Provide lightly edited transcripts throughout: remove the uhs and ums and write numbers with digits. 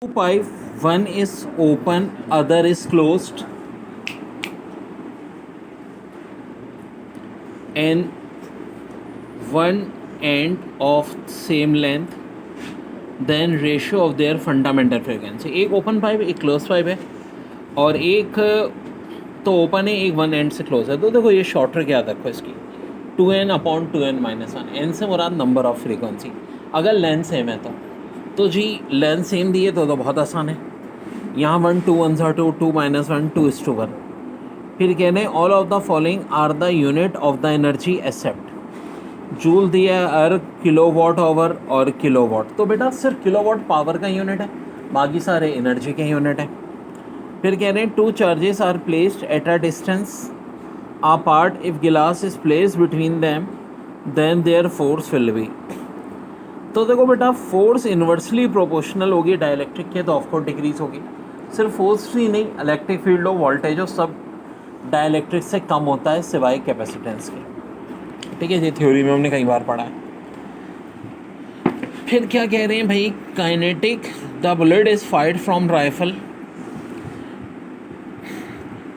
Two pipe, one is open, other is closed, and one end of same length, then ratio of their fundamental frequency. एक open pipe, एक close pipe है, और एक तो open है, एक one and से क्लोज है. तो देखो ये शॉर्टर क्या रखो इसकी 2n/2n-1. एन से मुराद नंबर ऑफ फ्रीक्वेंसी. अगर लेंथ सेम है तो जी लेंथ सेम दी है तो बहुत आसान है. यहाँ 1 2 1 2 2 -1 2:1. फिर कहने all of the following are the unit of the energy except joule दिया है, अर्ग, किलोवाट आवर और किलोवाट. तो बेटा सिर्फ किलोवाट पावर का यूनिट है, बाकी सारे एनर्जी के यूनिट है. फिर कह रहे हैं two charges are placed at a distance apart. If glass is placed between them then their force will be. तो देखो बेटा फोर्स इन्वर्सली प्रोपोर्शनल होगी डाइलेक्ट्रिक के, तो ऑफकोर्स डिक्रीज होगी. सिर्फ फोर्स ही नहीं, इलेक्ट्रिक फील्ड हो, वोल्टेज हो, सब डाइलेक्ट्रिक से कम होता है सिवाय कैपेसिटेंस के. ठीक है, ये थ्योरी में हमने कई बार पढ़ा है. फिर क्या कह रहे हैं भाई, kinetic the bullet is fired from rifle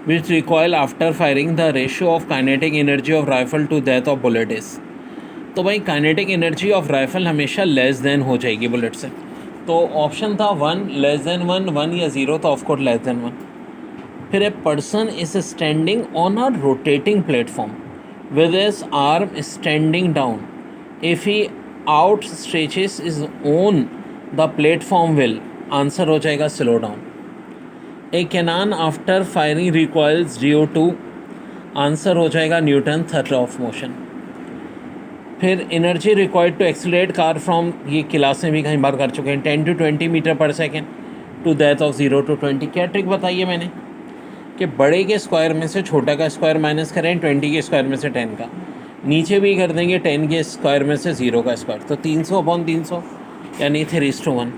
which recoil after firing. The ratio of kinetic energy of rifle to that of bullet is. तो भाई काइनेटिक एनर्जी ऑफ राइफल हमेशा लेस देन हो जाएगी बुलेट से. तो ऑप्शन था 1 less than 1, 1 या 0, तो ऑफकोर्स लेस देन 1. फिर a person is standing on a rotating platform with his arm standing down. If he out stretches is on the platform will. Answer हो जाएगा slow down. A cannon after firing recoils CO2. Answer हो जाएगा Newton third of motion. फिर energy required to accelerate car from, ये class में भी कई बार कर चुके हैं, 10 to 20 metre per second to that of 0 to 20. क्या ट्रिक बताइए मैंने कि बड़े के स्क्वायर में से छोटा का स्क्वायर माइनस करें, 20 के स्क्वायर में से 10 का, नीचे भी कर देंगे 10 के स्क्वायर में से 0 का स्क्वायर, तो 300/300 यानी 3:1.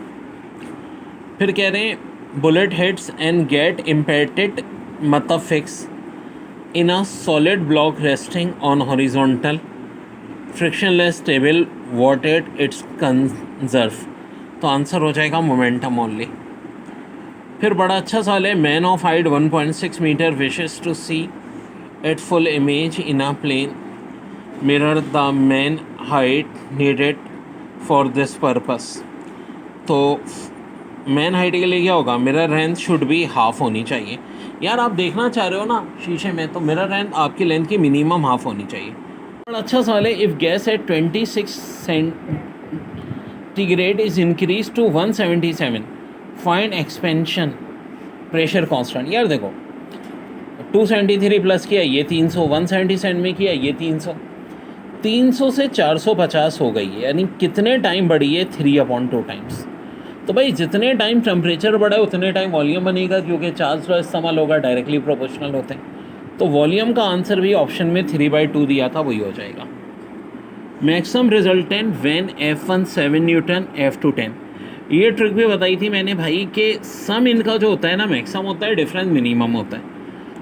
फिर कह रहे हैं bullet hits and get impacted मतलब fix in a solid block resting on horizontal frictionless table what its conserve. तो आंसर हो जाएगा मोमेंटम ओनली. फिर बड़ा अच्छा सवाल है, man of height 1.6 metre wishes to see at full image in a plane mirror the man height needed for this purpose. तो man height के लिए क्या होगा, mirror length should be half होनी चाहिए. यार आप देखना चाह रहे हो ना शीशे में, तो मिरर लेंथ आपकी लेंथ की मिनिमम हाफ होनी चाहिए. बड़ा अच्छा सवाल है, if gas at 26 centigrade is increase to 177 find expansion pressure constant. यार देखो 273 प्लस किया ये 300, 177 में किया ये 300, 300 से 450 हो गई है, यानी कितने टाइम बढ़ी है 3/2 टाइम्स. तो भाई जितने टाइम टेम्परेचर बढ़ा है उतने टाइम वॉल्यूम बनेगा, क्योंकि चार्ज का इस्तेमाल होगा, डायरेक्टली प्रोपोर्शनल होते हैं. तो वॉल्यूम का आंसर भी ऑप्शन में 3/2 दिया था, वही हो जाएगा. Maximum resultant when F1 7 Newton, F2 10. ये ट्रिक भी बताई थी मैंने भाई कि सम इनका जो होता है ना मैक्सिमम होता है, डिफरेंस मिनिमम होता है.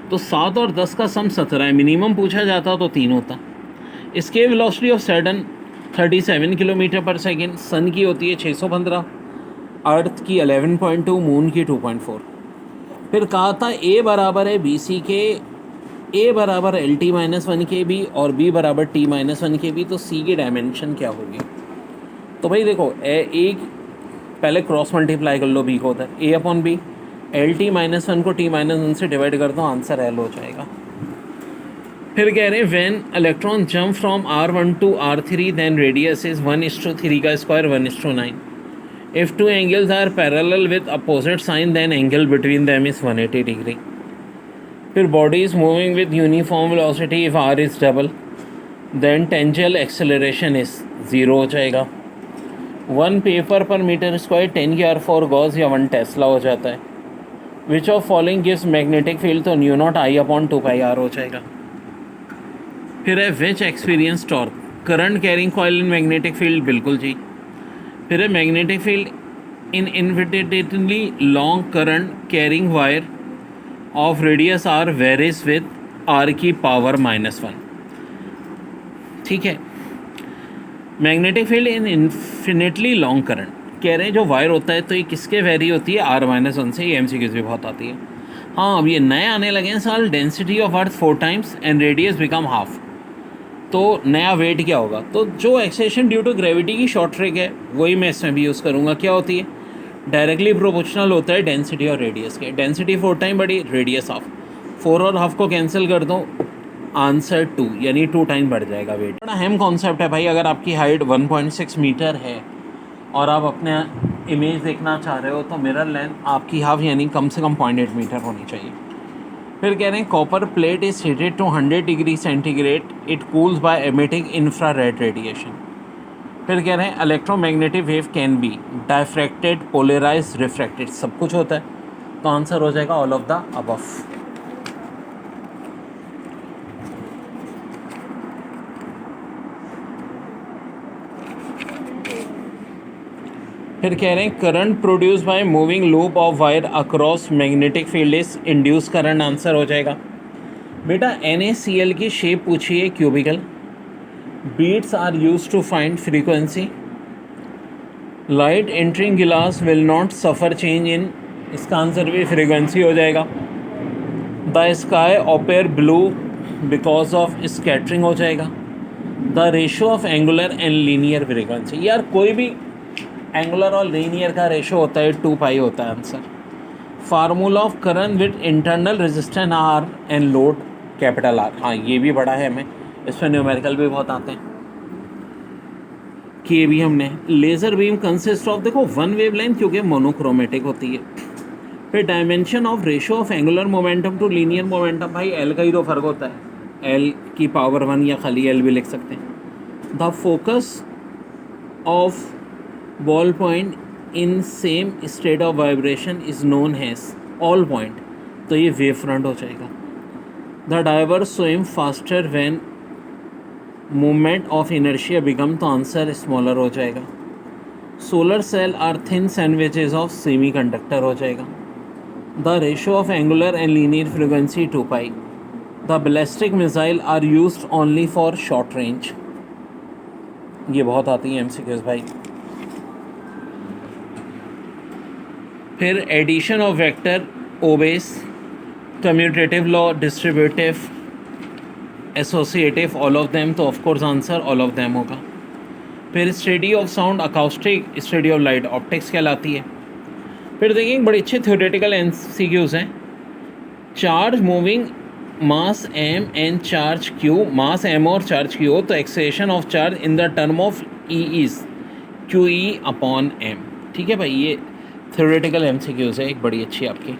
तो 7 और 10 का सम 17 है, मिनिमम पूछा जाता तो 3 होता. इसके वेलोसिटी ऑफ सैटर्न 37 किलोमीटर पर सेकेंड, सन की होती है 615, अर्थ की 11.2, मून की 2.4. फिर कहा था ए बराबर है BC के, ए बराबर LT-1 के बी और B बराबर T-1 के बी. तो C की डायमेंशन क्या होगी. तो भाई देखो एक पहले क्रॉस मल्टीप्लाई कर लो, B को होता है A/B, LT-1 को T-1 से डिवाइड कर दो, आंसर L हो जाएगा. फिर कह रहे हैं when electron jump from R1 to R3 then radius is 1:3 का square 1:9. If two angles are parallel with opposite sign then angle between them is 180 degree. फिर body is moving with uniform velocity if r is double then tangential acceleration is 0 हो जाएगा. 1 paper पर metre square 10 की R4 Gauss या 1 Tesla हो जाता है. Which of following gives magnetic field, तो μ0I/2πr हो जाएगा. फिर है which experience torque, current carrying coil in magnetic field, बिल्कुल जी. फिर है magnetic field in infinitely long current carrying wire of radius R varies with R की पावर -1. ठीक है, मैग्नेटिक फील्ड इन इन्फिनिटली लॉन्ग करंट कह रहे हैं जो वायर होता है तो ये किसके वेरी होती है, r-1 से। ये एमसीक्यूज भी बहुत आती है। हाँ, अब ये नए आने लगे हैं सवाल, density of earth 4 times and radius become half. तो नया वेट क्या होगा, तो जो एक्सेलेरेशन ड्यू टू ग्रेविटी की शॉर्ट ट्रिक है वही मैं इसमें भी यूज़ करूँगा। क्या होती है, डायरेक्टली प्रोपोर्शनल होता है डेंसिटी और रेडियस के। डेंसिटी 4 टाइम बड़ी, रेडियस हाफ। 4 और हाफ को कैंसिल कर दो, आंसर 2, यानी 2 टाइम बढ़ जाएगा वेट। बड़ा अहम कॉन्सेप्ट है भाई। अगर आपकी हाइट 1.6 मीटर है और आप अपने इमेज देखना चाह रहे हो तो मिरर लेंथ आपकी हाफ यानी कम से कम 0.8 मीटर होनी चाहिए। फिर कह रहे हैं copper plate is heated to 100 degree centigrade, it cools by emitting infrared radiation. फिर कह रहे हैं electromagnetic wave can be diffracted, polarize, refracted, सब कुछ होता है। तो आंसर हो जाएगा ऑल ऑफ द अबव। फिर कह रहे हैं current produce by moving loop of wire across magnetic field is induce current. Answer हो जाएगा बेटा NaCl की शेप पूछी है cubical. Beats are use to find frequency. Light entering glass will not suffer change in, इसका answer भी frequency हो जाएगा। The sky appear blue because of scattering हो जाएगा। The ratio of angular and linear frequency, यार कोई भी angular और लीनियर का रेशो होता है 2 पाई होता है answer. Formula of current with internal resistance R and load capital R। हाँ, ये भी बड़ा है, हमें इसमें न्यूमेरिकल भी बहुत आते हैं कि ये भी हमने। लेज़र बीम कंसिस्ट ऑफ, देखो 1 वेव लेंथ क्योंकि मोनोक्रोमेटिक होती है। फिर dimension of ratio of angular momentum to linear momentum, भाई L का ही तो फर्क होता है, L की पावर 1 या खाली L भी लिख सकते हैं। The focus of ball point in same state of vibration is known as all point, तो ये वेव फ्रंट हो जाएगा। The diver swim faster when movement of inertia become, तो आंसर स्मॉलर हो जाएगा। Solar cell are thin sandwiches of semiconductor हो जाएगा। The ratio of angular and linear frequency 2 pi. The ballistic missile are used only for short range. ये बहुत आती है MCQs भाई। फिर addition of vector obeys commutative law, distributive, associative, all of them, तो of course answer all of them होगा। फिर study of sound acoustic, study of light optics कहलाती है। फिर देखिए बड़े अच्छे थ्योरेटिकल एमसीक्यूज हैं। Charge moving mass m and charge q, mass m और चार्ज q हो तो acceleration of charge in the term of E is QE upon m। ठीक है भाई, ये थ्योरेटिकल एमसीक्यूज है एक बड़ी अच्छी आपकी।